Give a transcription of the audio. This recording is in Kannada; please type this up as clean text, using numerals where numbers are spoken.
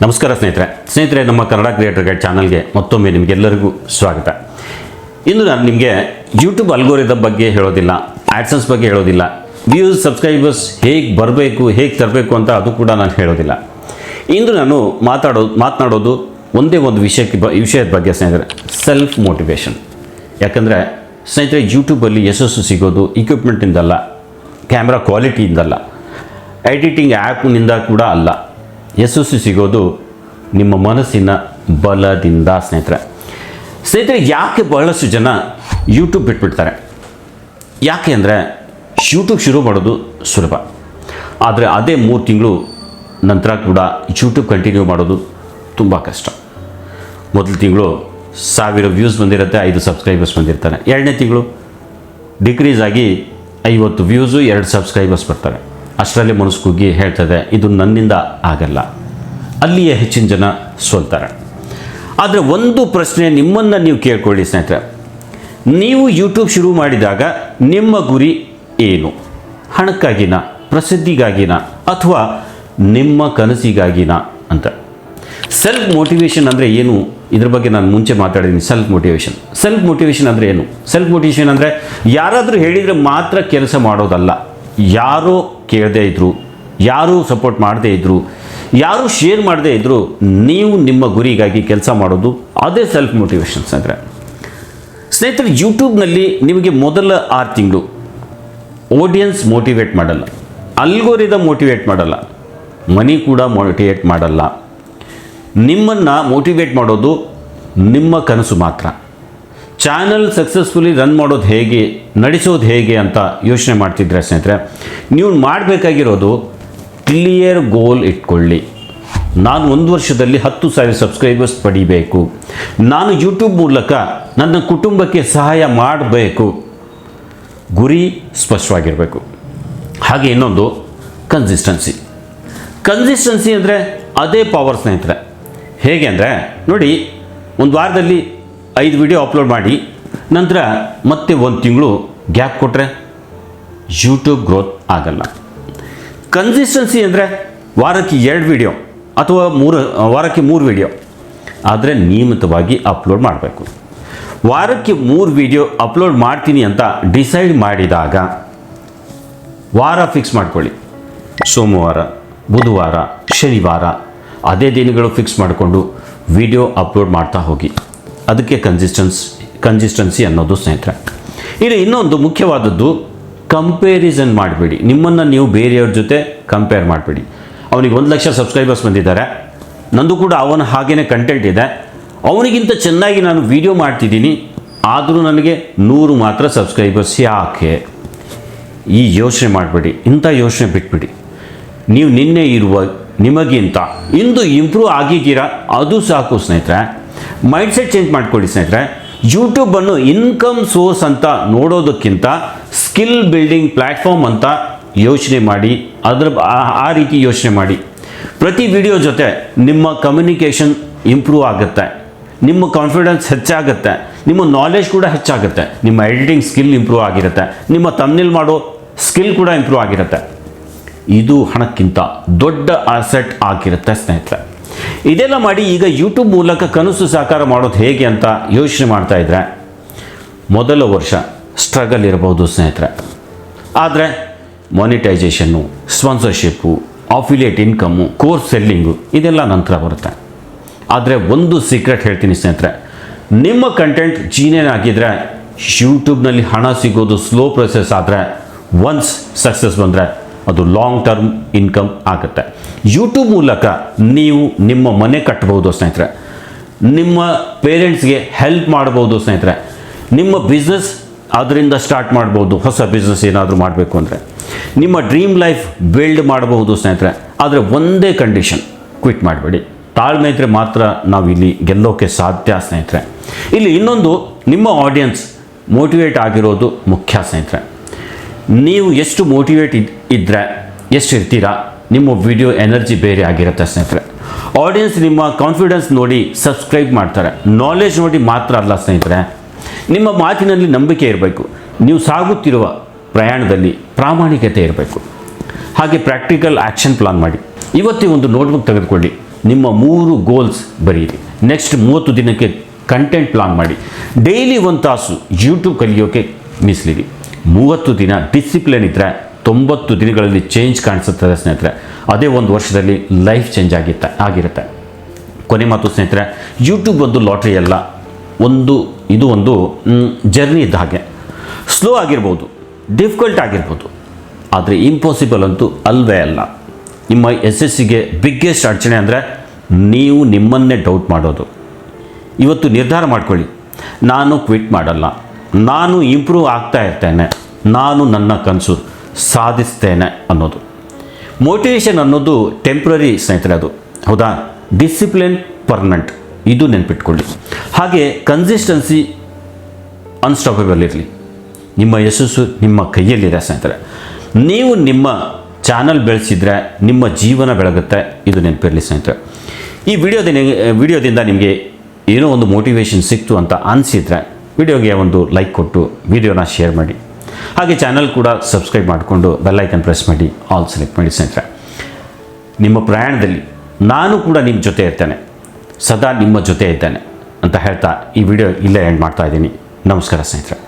ನಮಸ್ಕಾರ ಸ್ನೇಹಿತರೆ ನಮ್ಮ ಕನ್ನಡ ಕ್ರಿಯೇಟರ್ ಗೈಡ್ ಚಾನಲ್ಗೆ ಮತ್ತೊಮ್ಮೆ ನಿಮಗೆಲ್ಲರಿಗೂ ಸ್ವಾಗತ. ಇಂದು ನಾನು ನಿಮಗೆ ಯೂಟ್ಯೂಬ್ ಅಲ್ಗೋರಿದಮ್ ಬಗ್ಗೆ ಹೇಳೋದಿಲ್ಲ, ಆಡ್ಸೆನ್ಸ್ ಬಗ್ಗೆ ಹೇಳೋದಿಲ್ಲ, ವ್ಯೂಸ್ ಸಬ್ಸ್ಕ್ರೈಬರ್ಸ್ ಹೇಗೆ ಬರಬೇಕು ಹೇಗೆ ತರಬೇಕು ಅಂತ ಅದು ಕೂಡ ನಾನು ಹೇಳೋದಿಲ್ಲ. ಇಂದು ನಾನು ಮಾತನಾಡೋದು ಒಂದೇ ಒಂದು ವಿಷಯದ ಬಗ್ಗೆ ಸ್ನೇಹಿತರೆ, ಸೆಲ್ಫ್ ಮೋಟಿವೇಶನ್. ಯಾಕಂದರೆ ಸ್ನೇಹಿತರೆ, ಯೂಟ್ಯೂಬಲ್ಲಿ ಯಶಸ್ಸು ಸಿಗೋದು ಇಕ್ವಿಪ್ಮೆಂಟಿಂದಲ್ಲ, ಕ್ಯಾಮ್ರಾ ಕ್ವಾಲಿಟಿಯಿಂದಲ್ಲ, ಎಡಿಟಿಂಗ್ ಆ್ಯಪ್ನಿಂದ ಕೂಡ ಅಲ್ಲ. ಯಶಸ್ಸು ಸಿಗೋದು ನಿಮ್ಮ ಮನಸ್ಸಿನ ಬಲದಿಂದ ಸ್ನೇಹಿತರೆ. ಯಾಕೆ ಬಹಳಷ್ಟು ಜನ ಯೂಟ್ಯೂಬ್ ಬಿಟ್ಬಿಡ್ತಾರೆ? ಯಾಕೆ ಅಂದರೆ ಯೂಟ್ಯೂಬ್ ಶುರು ಮಾಡೋದು ಸುಲಭ, ಆದರೆ ಅದೇ 3 ತಿಂಗಳು ನಂತರ ಕೂಡ ಯೂಟ್ಯೂಬ್ ಕಂಟಿನ್ಯೂ ಮಾಡೋದು ತುಂಬ ಕಷ್ಟ. ಮೊದಲ ತಿಂಗಳು 1000 ವ್ಯೂಸ್ ಬಂದಿರುತ್ತೆ, 5 ಸಬ್ಸ್ಕ್ರೈಬರ್ಸ್ ಬಂದಿರ್ತಾರೆ. 2ನೇ ತಿಂಗಳು ಡಿಕ್ರೀಸ್ ಆಗಿ 50 ವ್ಯೂಸು 2 ಸಬ್ಸ್ಕ್ರೈಬರ್ಸ್ ಬರ್ತಾರೆ. ಅಷ್ಟರಲ್ಲಿ ಮನಸ್ಸು ಕುಗ್ಗಿ ಹೇಳ್ತದೆ, ಇದು ನನ್ನಿಂದ ಆಗಲ್ಲ. ಅಲ್ಲಿಯೇ ಹೆಚ್ಚಿನ ಜನ ಸೋಲ್ತಾರೆ. ಆದರೆ ಒಂದು ಪ್ರಶ್ನೆ ನಿಮ್ಮನ್ನು ನೀವು ಕೇಳ್ಕೊಳ್ಳಿ ಸ್ನೇಹಿತರೆ, ನೀವು ಯೂಟ್ಯೂಬ್ ಶುರು ಮಾಡಿದಾಗ ನಿಮ್ಮ ಗುರಿ ಏನು? ಹಣಕ್ಕಾಗಿನ, ಪ್ರಸಿದ್ಧಿಗಾಗಿನ, ಅಥವಾ ನಿಮ್ಮ ಕನಸಿಗಾಗಿನ ಅಂತ. ಸೆಲ್ಫ್ ಮೋಟಿವೇಶನ್ ಅಂದರೆ ಏನು? ಇದ್ರ ಬಗ್ಗೆ ನಾನು ಮುಂಚೆ ಮಾತಾಡಿದ್ದೀನಿ. ಸೆಲ್ಫ್ ಮೋಟಿವೇಶನ್ ಅಂದರೆ ಏನು? ಸೆಲ್ಫ್ ಮೋಟಿವೇಶನ್ ಅಂದರೆ ಯಾರಾದರೂ ಹೇಳಿದರೆ ಮಾತ್ರ ಕೆಲಸ ಮಾಡೋದಲ್ಲ. ಯಾರೋ ಕೇಳದೇ ಇದ್ದರು, ಯಾರೂ ಸಪೋರ್ಟ್ ಮಾಡದೇ ಇದ್ದರು, ಯಾರೂ ಶೇರ್ ಮಾಡದೇ ಇದ್ದರು, ನೀವು ನಿಮ್ಮ ಗುರಿಗಾಗಿ ಕೆಲಸ ಮಾಡೋದು, ಅದೇ ಸೆಲ್ಫ್ ಮೋಟಿವೇಶನ್ಸ್ ಅಂದರೆ. ಸ್ನೇಹಿತರೆ, ಯೂಟ್ಯೂಬ್ನಲ್ಲಿ ನಿಮಗೆ ಮೊದಲ 6 ತಿಂಗಳು ಆಡಿಯನ್ಸ್ ಮೋಟಿವೇಟ್ ಮಾಡಲ್ಲ, ಅಲ್ಗೋರಿದಮ್ ಮೋಟಿವೇಟ್ ಮಾಡಲ್ಲ, ಮನಿ ಕೂಡ ಮೋಟಿವೇಟ್ ಮಾಡಲ್ಲ. ನಿಮ್ಮನ್ನು ಮೋಟಿವೇಟ್ ಮಾಡೋದು ನಿಮ್ಮ ಕನಸು ಮಾತ್ರ. ಚಾನಲ್ ಸಕ್ಸಸ್ಫುಲಿ ರನ್ ಮಾಡೋದು ಹೇಗೆ, ನಡೆಸೋದು ಹೇಗೆ ಅಂತ ಯೋಚನೆ ಮಾಡ್ತಿದ್ರೆ ಸ್ನೇಹಿತರೆ, ನೀವು ಮಾಡಬೇಕಾಗಿರೋದು ಕ್ಲಿಯರ್ ಗೋಲ್ ಇಟ್ಕೊಳ್ಳಿ. ನಾನು 1 ವರ್ಷದಲ್ಲಿ 10,000 ಸಬ್ಸ್ಕ್ರೈಬರ್ಸ್ ಪಡಿಬೇಕು, ನಾನು ಯೂಟ್ಯೂಬ್ ಮೂಲಕ ನನ್ನ ಕುಟುಂಬಕ್ಕೆ ಸಹಾಯ ಮಾಡಬೇಕು. ಗುರಿ ಸ್ಪಷ್ಟವಾಗಿರಬೇಕು. ಹಾಗೆ ಇನ್ನೊಂದು ಕನ್ಸಿಸ್ಟೆನ್ಸಿ ಅಂದರೆ ಅದೇ ಪವರ್ ಸ್ನೇಹಿತರೆ. ಹೇಗೆ ಅಂದರೆ ನೋಡಿ, ಒಂದು ವಾರದಲ್ಲಿ 5 ವಿಡಿಯೋ ಅಪ್ಲೋಡ್ ಮಾಡಿ ನಂತರ ಮತ್ತೆ 1 ತಿಂಗಳು ಗ್ಯಾಪ್ ಕೊಟ್ಟರೆ ಯೂಟ್ಯೂಬ್ ಗ್ರೋತ್ ಆಗಲ್ಲ. ಕನ್ಸಿಸ್ಟೆನ್ಸಿ ಅಂದರೆ ವಾರಕ್ಕೆ 2 ವಿಡಿಯೋ ಅಥವಾ ವಾರಕ್ಕೆ 3 ವಿಡಿಯೋ ಆದರೆ ನಿಯಮಿತವಾಗಿ ಅಪ್ಲೋಡ್ ಮಾಡಬೇಕು. ವಾರಕ್ಕೆ 3 ವಿಡಿಯೋ ಅಪ್ಲೋಡ್ ಮಾಡ್ತೀನಿ ಅಂತ ಡಿಸೈಡ್ ಮಾಡಿದಾಗ ವಾರ ಫಿಕ್ಸ್ ಮಾಡ್ಕೊಳ್ಳಿ. ಸೋಮವಾರ, ಬುಧವಾರ, ಶನಿವಾರ ಅದೇ ದಿನಗಳು ಫಿಕ್ಸ್ ಮಾಡಿಕೊಂಡು ವಿಡಿಯೋ ಅಪ್ಲೋಡ್ ಮಾಡ್ತಾ ಹೋಗಿ. ಅದಕ್ಕೆ ಕನ್ಸಿಸ್ಟೆನ್ಸಿ ಅನ್ನೋದು ಸ್ನೇಹಿತರೆ. ಇನ್ನೊಂದು ಮುಖ್ಯವಾದದ್ದು, ಕಂಪೇರಿಸನ್ ಮಾಡಬೇಡಿ. ನಿಮ್ಮನ್ನು ನೀವು ಬೇರೆಯವ್ರ ಜೊತೆ ಕಂಪೇರ್ ಮಾಡಬೇಡಿ. ಅವನಿಗೆ 1 ಲಕ್ಷ ಸಬ್ಸ್ಕ್ರೈಬರ್ಸ್ ಬಂದಿದ್ದಾರೆ, ನಂದು ಕೂಡ ಅವನ ಹಾಗೇ ಕಂಟೆಂಟ್ ಇದೆ, ಅವನಿಗಿಂತ ಚೆನ್ನಾಗಿ ನಾನು ವಿಡಿಯೋ ಮಾಡ್ತಿದ್ದೀನಿ, ಆದರೂ ನನಗೆ 100 ಮಾತ್ರ ಸಬ್ಸ್ಕ್ರೈಬರ್ಸ್ ಯಾಕೆ? ಈ ಯೋಚನೆ ಮಾಡಬೇಡಿ. ಇಂಥ ಯೋಚನೆ ಬಿಟ್ಬಿಡಿ. ನೀವು ನಿನ್ನೆ ಇರುವ ನಿಮಗಿಂತ ಇಂದು ಇಂಪ್ರೂವ್ ಆಗಿದ್ದೀರಾ, ಅದು ಸಾಕು ಸ್ನೇಹಿತರೆ. ಮೈಂಡ್ಸೆಟ್ ಚೇಂಜ್ ಮಾಡ್ಕೊಳ್ಳಿ ಸ್ನೇಹಿತರೆ. ಯೂಟ್ಯೂಬನ್ನು ಇನ್ಕಮ್ ಸೋರ್ಸ್ ಅಂತ ನೋಡೋದಕ್ಕಿಂತ ಸ್ಕಿಲ್ ಬಿಲ್ಡಿಂಗ್ ಪ್ಲ್ಯಾಟ್ಫಾರ್ಮ್ ಅಂತ ಯೋಚನೆ ಮಾಡಿ. ಆ ರೀತಿ ಯೋಚನೆ ಮಾಡಿ. ಪ್ರತಿ ವಿಡಿಯೋ ಜೊತೆ ನಿಮ್ಮ ಕಮ್ಯುನಿಕೇಷನ್ ಇಂಪ್ರೂವ್ ಆಗುತ್ತೆ, ನಿಮ್ಮ ಕಾನ್ಫಿಡೆನ್ಸ್ ಹೆಚ್ಚಾಗುತ್ತೆ, ನಿಮ್ಮ ನಾಲೆಜ್ ಕೂಡ ಹೆಚ್ಚಾಗುತ್ತೆ, ನಿಮ್ಮ ಎಡಿಟಿಂಗ್ ಸ್ಕಿಲ್ ಇಂಪ್ರೂವ್ ಆಗಿರುತ್ತೆ, ನಿಮ್ಮ ಥಂಬ್ನೇಲ್ ಮಾಡೋ ಸ್ಕಿಲ್ ಕೂಡ ಇಂಪ್ರೂವ್ ಆಗಿರುತ್ತೆ. ಇದು ಹಣಕ್ಕಿಂತ ದೊಡ್ಡ ಅಸೆಟ್ ಆಗಿರುತ್ತೆ ಸ್ನೇಹಿತರೆ. ಇದೆಲ್ಲ ಮಾಡಿ ಈಗ ಯೂಟ್ಯೂಬ್ ಮೂಲಕ ಕನಸು ಸಾಕಾರ ಮಾಡೋದು ಹೇಗೆ ಅಂತ ಯೋಚನೆ ಮಾಡ್ತಾ ಇದ್ರೆ ಮೊದಲ ವರ್ಷ ಸ್ಟ್ರಗಲ್ ಇರಬಹುದು ಸ್ನೇಹಿತರೆ. ಆದರೆ monetisation, sponsorship, affiliate income, course selling ಇದೆಲ್ಲ ನಂತರ ಬರುತ್ತೆ. ಆದರೆ ಒಂದು ಸೀಕ್ರೆಟ್ ಹೇಳ್ತೀನಿ ಸ್ನೇಹಿತರೆ, ನಿಮ್ಮ ಕಂಟೆಂಟ್ ಜೀನೇನ್ ಆಗಿದ್ದರೆ ಯೂಟ್ಯೂಬ್ನಲ್ಲಿ ಹಣ ಸಿಗೋದು ಸ್ಲೋ ಪ್ರೊಸೆಸ್. ಆದರೆ ಒನ್ಸ್ ಸಕ್ಸಸ್ ಬಂದರೆ ಅದು ಲಾಂಗ್ ಟರ್ಮ್ ಇನ್ಕಮ್ ಆಗುತ್ತೆ. ಯೂಟ್ಯೂಬ್ ಮೂಲಕ ನೀವು ನಿಮ್ಮ ಮನೆ ಕಟ್ಟಬಹುದು ಸ್ನೇಹಿತರೆ, ನಿಮ್ಮ ಪೇರೆಂಟ್ಸ್ಗೆ ಹೆಲ್ಪ್ ಮಾಡ್ಬೋದು ಸ್ನೇಹಿತರೆ, ನಿಮ್ಮ ಬಿಸ್ನೆಸ್ ಅದರಿಂದ ಸ್ಟಾರ್ಟ್ ಮಾಡ್ಬೋದು. ಹೊಸ ಬಿಸ್ನೆಸ್ ಏನಾದರೂ ಮಾಡಬೇಕು ಅಂದರೆ ನಿಮ್ಮ ಡ್ರೀಮ್ ಲೈಫ್ ಬಿಲ್ಡ್ ಮಾಡಬಹುದು ಸ್ನೇಹಿತರೆ. ಆದರೆ ಒಂದೇ ಕಂಡೀಷನ್, ಕ್ವಿಟ್ ಮಾಡಬೇಡಿ. ತಾಳ್ಮೆ ಇದ್ದರೆ ಮಾತ್ರ ನಾವು ಇಲ್ಲಿ ಗೆಲ್ಲೋಕ್ಕೆ ಸಾಧ್ಯ ಸ್ನೇಹಿತರೆ. ಇನ್ನೊಂದು, ನಿಮ್ಮ ಆಡಿಯನ್ಸ್ ಮೋಟಿವೇಟ್ ಆಗಿರೋದು ಮುಖ್ಯ ಸ್ನೇಹಿತರೆ. ನೀವು ಎಷ್ಟು ಮೋಟಿವೇಟ್ ಇದ್ದರೆ, ಎಷ್ಟು ಇರ್ತೀರಾ, ನಿಮ್ಮ ವಿಡಿಯೋ ಎನರ್ಜಿ ಬೇರೆ ಆಗಿರುತ್ತೆ ಸ್ನೇಹಿತರೆ. ಆಡಿಯನ್ಸ್ ನಿಮ್ಮ ಕಾನ್ಫಿಡೆನ್ಸ್ ನೋಡಿ ಸಬ್ಸ್ಕ್ರೈಬ್ ಮಾಡ್ತಾರೆ. ನಾಲೆಜ್ ನೋಡಿ ಮಾತ್ರ ಅಲ್ಲ ಸ್ನೇಹಿತರೆ, ನಿಮ್ಮ ಮಾತಿನಲ್ಲಿ ನಂಬಿಕೆ ಇರಬೇಕು. ನೀವು ಸಾಗುತ್ತಿರುವ ಪ್ರಯಾಣದಲ್ಲಿ ಪ್ರಾಮಾಣಿಕತೆ ಇರಬೇಕು. ಹಾಗೆ ಪ್ರಾಕ್ಟಿಕಲ್ ಆ್ಯಕ್ಷನ್ ಪ್ಲಾನ್ ಮಾಡಿ. ಇವತ್ತೇ ಒಂದು ನೋಟ್ಬುಕ್ ತೆಗೆದುಕೊಳ್ಳಿ. ನಿಮ್ಮ 3 ಗೋಲ್ಸ್ ಬರೀರಿ. ನೆಕ್ಸ್ಟ್ 30 ದಿನಕ್ಕೆ ಕಂಟೆಂಟ್ ಪ್ಲಾನ್ ಮಾಡಿ. ಡೈಲಿ 1 ತಾಸು ಯೂಟ್ಯೂಬ್ ಕಲಿಯೋಕ್ಕೆ ಮೀಸಲಿಡಿ. 30 ದಿನ ಡಿಸಿಪ್ಲಿನ್ ಇದ್ದರೆ 90 ದಿನಗಳಲ್ಲಿ ಚೇಂಜ್ ಕಾಣಿಸುತ್ತದೆ ಸ್ನೇಹಿತರೆ. ಅದೇ 1 ವರ್ಷದಲ್ಲಿ ಲೈಫ್ ಚೇಂಜ್ ಆಗಿರುತ್ತೆ. ಕೊನೆ ಮಾತು ಸ್ನೇಹಿತರೆ, ಯೂಟ್ಯೂಬ್ ಒಂದು ಲಾಟ್ರಿ ಅಲ್ಲ, ಇದು ಒಂದು ಜರ್ನಿ ಇದ್ದ ಹಾಗೆ. ಸ್ಲೋ ಆಗಿರ್ಬೋದು, ಡಿಫಿಕಲ್ಟ್ ಆಗಿರ್ಬೋದು, ಆದರೆ ಇಂಪಾಸಿಬಲ್ ಅಂತೂ ಅಲ್ವೇ ಅಲ್ಲ. ನಿಮ್ಮ ಯಶಸ್ಸಿಗೆ ಬಿಗ್ಗೆಸ್ಟ್ ಅಡಚಣೆ ಅಂದರೆ ನೀವು ನಿಮ್ಮನ್ನೇ ಡೌಟ್ ಮಾಡೋದು. ಇವತ್ತು ನಿರ್ಧಾರ ಮಾಡ್ಕೊಳ್ಳಿ, ನಾನು ಕ್ವಿಟ್ ಮಾಡಲ್ಲ, ನಾನು ಇಂಪ್ರೂವ್ ಆಗ್ತಾ ಇರ್ತೇನೆ, ನಾನು ನನ್ನ ಕನಸು ಸಾಧಿಸ್ತೇನೆ ಅನ್ನೋದು. ಮೋಟಿವೇಶನ್ ಅನ್ನೋದು ಟೆಂಪ್ರರಿ ಸ್ನೇಹಿತರೆ, ಅದು ಹೌದಾ. ಡಿಸಿಪ್ಲಿನ್ ಪರ್ಮನೆಂಟ್, ಇದು ನೆನ್ಪಿಟ್ಕೊಳ್ಳಿ. ಹಾಗೆ ಕನ್ಸಿಸ್ಟೆನ್ಸಿ ಅನ್ಸ್ಟಾಪಬಲ್ ಇರಲಿ. ನಿಮ್ಮ ಯಶಸ್ಸು ನಿಮ್ಮ ಕೈಯಲ್ಲಿದೆ ಸ್ನೇಹಿತರೆ. ನೀವು ನಿಮ್ಮ ಚಾನಲ್ ಬೆಳೆಸಿದರೆ ನಿಮ್ಮ ಜೀವನ ಬೆಳಗುತ್ತೆ, ಇದು ನೆನಪಿರಲಿ ಸ್ನೇಹಿತರೆ. ಈ ವಿಡಿಯೋದಿಂದ ನಿಮಗೆ ಏನೋ ಒಂದು ಮೋಟಿವೇಶನ್ ಸಿಕ್ತು ಅಂತ ಅನಿಸಿದರೆ ವಿಡಿಯೋಗೆ ಒಂದು ಲೈಕ್ ಕೊಟ್ಟು ವಿಡಿಯೋನ ಶೇರ್ ಮಾಡಿ. ಹಾಗೆ ಚಾನಲ್ ಕೂಡ ಸಬ್ಸ್ಕ್ರೈಬ್ ಮಾಡಿಕೊಂಡು ಬೆಲ್ಲೈಕನ್ ಪ್ರೆಸ್ ಮಾಡಿ ಆಲ್ ಸೆಲೆಕ್ಟ್ ಮಾಡಿ ಸ್ನೇಹಿತರೆ. ನಿಮ್ಮ ಪ್ರಯಾಣದಲ್ಲಿ ನಾನು ಕೂಡ ನಿಮ್ಮ ಜೊತೆ ಇರ್ತೇನೆ, ಸದಾ ನಿಮ್ಮ ಜೊತೆ ಇದ್ದೇನೆ ಅಂತ ಹೇಳ್ತಾ ಈ ವಿಡಿಯೋ ಇಲ್ಲೇ ಎಂಡ್ ಮಾಡ್ತಾ ಇದ್ದೀನಿ. ನಮಸ್ಕಾರ ಸ್ನೇಹಿತರೆ.